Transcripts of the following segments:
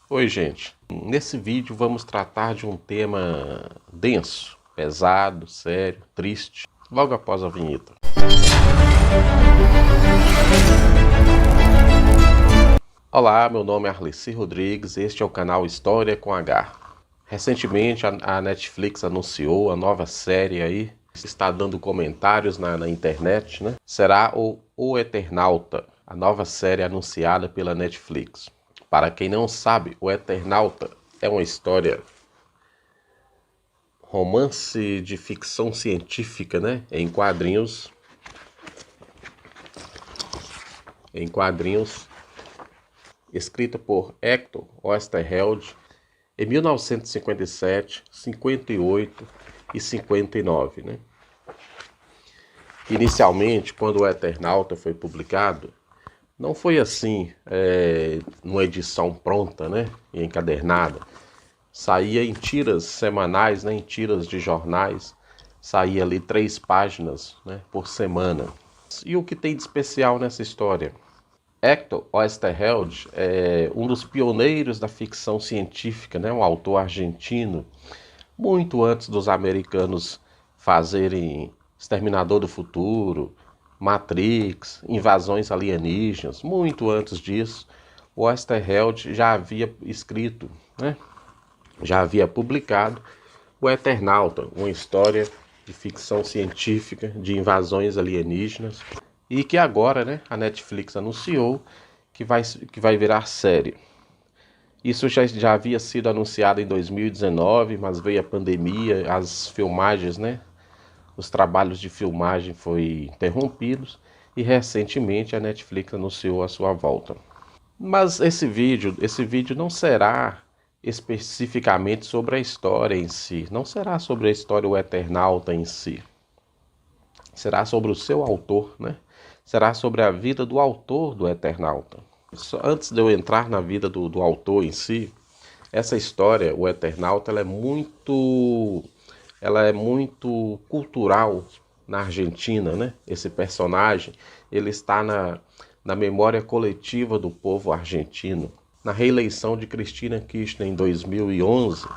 Oi, gente. Nesse vídeo vamos tratar de um tema denso, pesado, sério, triste, logo após a vinheta. Olá, meu nome é Arleci Rodrigues, este é o canal História com H. Recentemente a Netflix anunciou a nova série aí, está dando comentários na internet, né? Será o Eternauta, a nova série anunciada pela Netflix. Para quem não sabe, o Eternauta é uma história romance de ficção científica, né? Em quadrinhos, escrita por Hector Oesterheld em 1957, 58 e 59, né? Inicialmente, quando o Eternauta foi publicado, não foi assim, numa edição pronta, né? E encadernada. Saía em tiras semanais, né? Em tiras de jornais. Saía ali 3 páginas, né? Por semana. E o que tem de especial nessa história? Hector Oesterheld é um dos pioneiros da ficção científica, né? Um autor argentino, muito antes dos americanos fazerem Exterminador do Futuro, Matrix, Invasões Alienígenas. Muito antes disso, o Oesterheld já havia escrito, né? Já havia publicado o Eternauta, uma história de ficção científica de invasões alienígenas, e que agora, né, a Netflix anunciou que vai virar série. Isso já havia sido anunciado em 2019, mas veio a pandemia, as filmagens, né, os trabalhos de filmagem foram interrompidos e recentemente a Netflix anunciou a sua volta. Mas esse vídeo não será especificamente sobre a história em si, não será sobre a história o Eternauta em si. Será sobre o seu autor, né? Será sobre a vida do autor do Eternauta. Antes de eu entrar na vida do autor em si, essa história, o Eternauta, ela é muito cultural na Argentina, né? Esse personagem, ele está na memória coletiva do povo argentino. Na reeleição de Cristina Kirchner em 2011,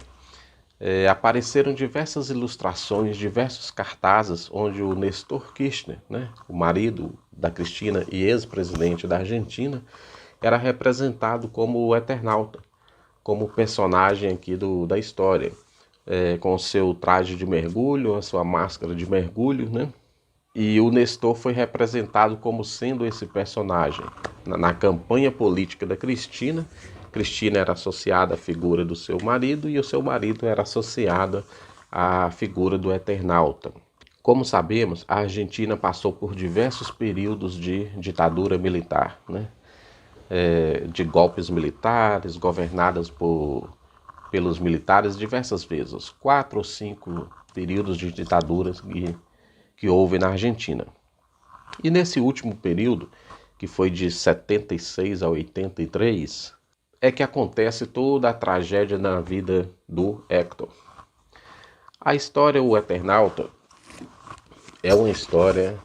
apareceram diversas ilustrações, diversos cartazes, onde o Néstor Kirchner, né, o marido da Cristina e ex-presidente da Argentina, era representado como o Eternauta, como personagem aqui da história, com o seu traje de mergulho, a sua máscara de mergulho, né? E o Nestor foi representado como sendo esse personagem. Na campanha política da Cristina, Cristina era associada à figura do seu marido e o seu marido era associado à figura do Eternauta. Como sabemos, a Argentina passou por diversos períodos de ditadura militar, né? De golpes militares, governadas pelos militares diversas vezes. 4 ou 5 períodos de ditaduras que houve na Argentina. E nesse último período, que foi de 76 a 83, é que acontece toda a tragédia na vida do Hector. A história O Eternauta é uma história,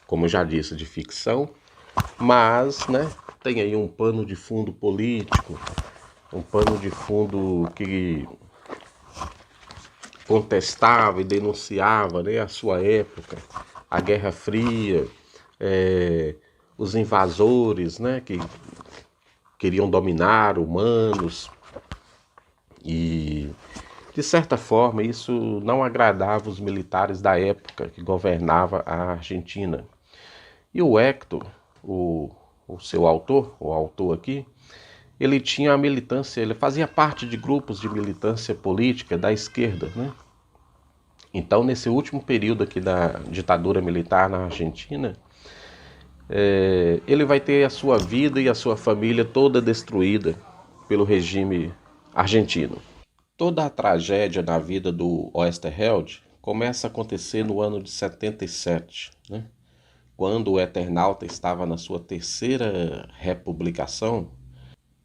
como eu já disse, de ficção, mas, né, tem aí um pano de fundo político, um pano de fundo que contestava e denunciava, né, a sua época, a Guerra Fria, os invasores, né, que queriam dominar humanos, e de certa forma isso não agradava os militares da época que governava a Argentina. E o Hector, o seu autor, o autor aqui, ele tinha a militância, ele fazia parte de grupos de militância política da esquerda, né? Então, nesse último período aqui da ditadura militar na Argentina, ele vai ter a sua vida e a sua família toda destruída pelo regime argentino. Toda a tragédia na vida do Oesterheld começa a acontecer no ano de 77, né? Quando o Eternauta estava na sua terceira republicação,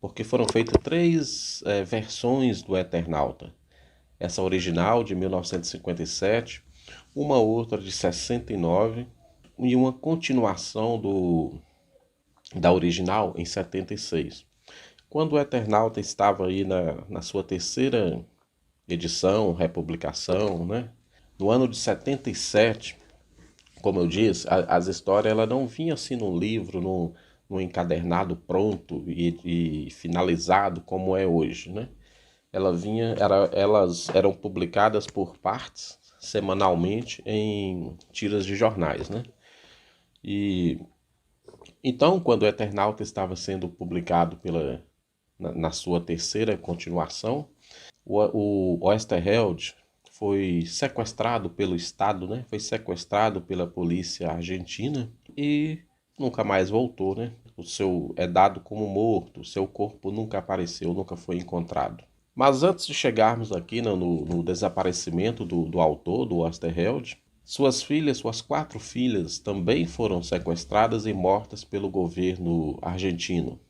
porque foram feitas 3 versões do Eternauta. Essa original de 1957, uma outra de 69 e uma continuação da original em 76. Quando o Eternauta estava aí na sua terceira edição, republicação, né? No ano de 77, como eu disse, as histórias ela não vinham assim num livro, num encadernado pronto e finalizado como é hoje, né? Elas eram publicadas por partes semanalmente em tiras de jornais, né? E então, quando o Eternauta estava sendo publicado na sua terceira continuação, o Oesterheld foi sequestrado pelo Estado, né? Foi sequestrado pela polícia argentina e nunca mais voltou, né? É dado como morto, o seu corpo nunca apareceu, nunca foi encontrado. Mas antes de chegarmos aqui no desaparecimento do autor, do Oesterheld, suas 4 filhas, também foram sequestradas e mortas pelo governo argentino,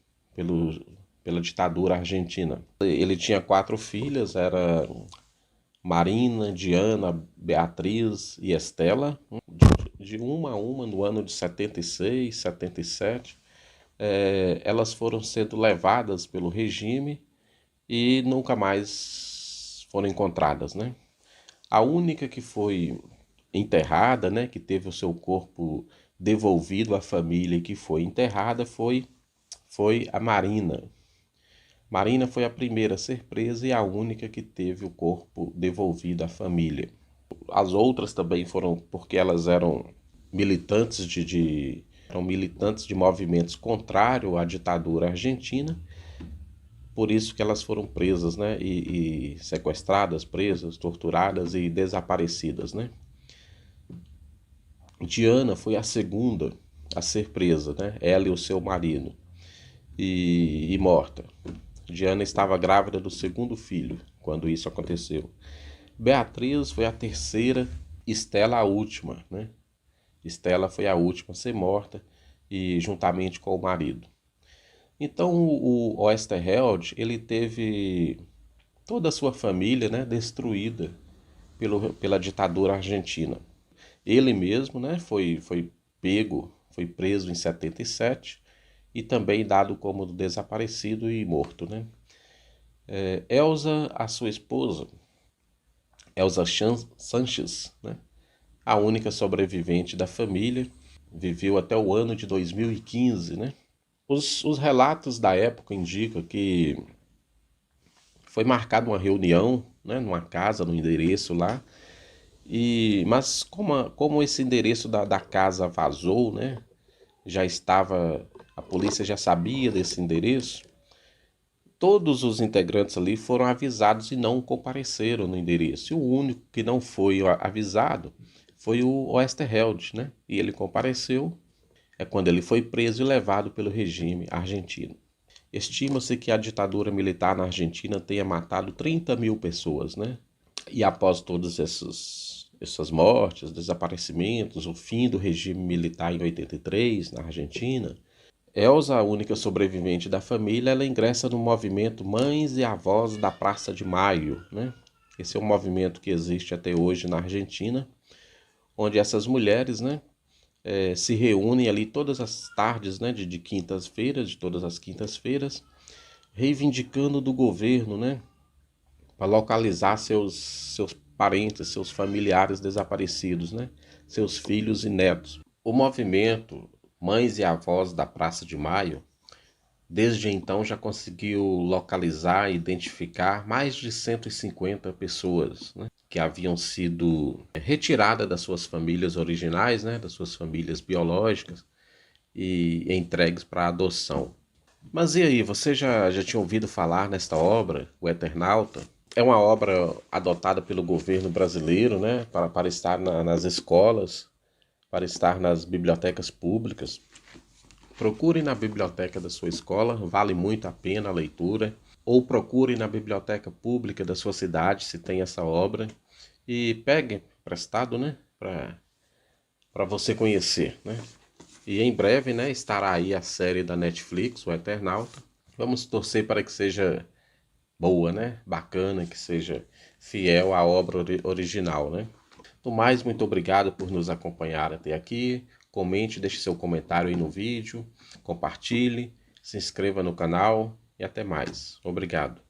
pela ditadura argentina. Ele tinha 4 filhas, era Marina, Diana, Beatriz e Estela, de uma a uma no ano de 76, 77. Elas foram sendo levadas pelo regime e nunca mais foram encontradas, né? A única que foi enterrada, né, que teve o seu corpo devolvido à família e que foi enterrada foi a Marina. Marina foi a primeira a ser presa e a única que teve o corpo devolvido à família. As outras também foram porque elas eram eram militantes de movimentos contrários à ditadura argentina. Por isso que elas foram presas, né? E sequestradas, presas, torturadas e desaparecidas, né? Diana foi a segunda a ser presa, né? Ela e o seu marido. E morta. Diana estava grávida do segundo filho quando isso aconteceu. Beatriz foi a terceira, Estela a última, né? Estela foi a última a ser morta e juntamente com o marido. Então o Oesterheld, ele teve toda a sua família, né, destruída pela ditadura argentina. Ele mesmo, né, foi preso em 77 e também dado como desaparecido e morto, né? Elsa, a sua esposa, Elsa Sanches, né, a única sobrevivente da família, viveu até o ano de 2015, né? Os relatos da época indicam que foi marcada uma reunião, né, numa casa, no endereço lá, mas como esse endereço da casa vazou, né, a polícia já sabia desse endereço, todos os integrantes ali foram avisados e não compareceram no endereço. E o único que não foi avisado foi o Oesterheld, né, e ele compareceu, quando ele foi preso e levado pelo regime argentino. Estima-se que a ditadura militar na Argentina tenha matado 30 mil pessoas, né? E após todas essas mortes, desaparecimentos, o fim do regime militar em 83 na Argentina, Elsa, a única sobrevivente da família, ela ingressa no movimento Mães e Avós da Praça de Maio, né? Esse é um movimento que existe até hoje na Argentina, onde essas mulheres, né, se reúnem ali todas as tardes, né, de quintas-feiras, de todas as quintas-feiras, reivindicando do governo, né, para localizar seus parentes, seus familiares desaparecidos, né, seus filhos e netos. O movimento Mães e Avós da Praça de Maio, desde então já conseguiu localizar e identificar mais de 150 pessoas, né, que haviam sido retiradas das suas famílias originais, né, das suas famílias biológicas e entregues para adoção. Mas e aí, você já tinha ouvido falar nesta obra, O Eternauta? É uma obra adotada pelo governo brasileiro, né, para estar nas escolas, para estar nas bibliotecas públicas. Procure na biblioteca da sua escola, vale muito a pena a leitura. Ou procure na biblioteca pública da sua cidade, se tem essa obra. E pegue prestado, né, para você conhecer, né? E em breve, né, estará aí a série da Netflix, O Eternauta. Vamos torcer para que seja boa, né? Bacana, que seja fiel à obra original, né? No mais, muito obrigado por nos acompanhar até aqui. Comente, deixe seu comentário aí no vídeo, compartilhe, se inscreva no canal e até mais. Obrigado.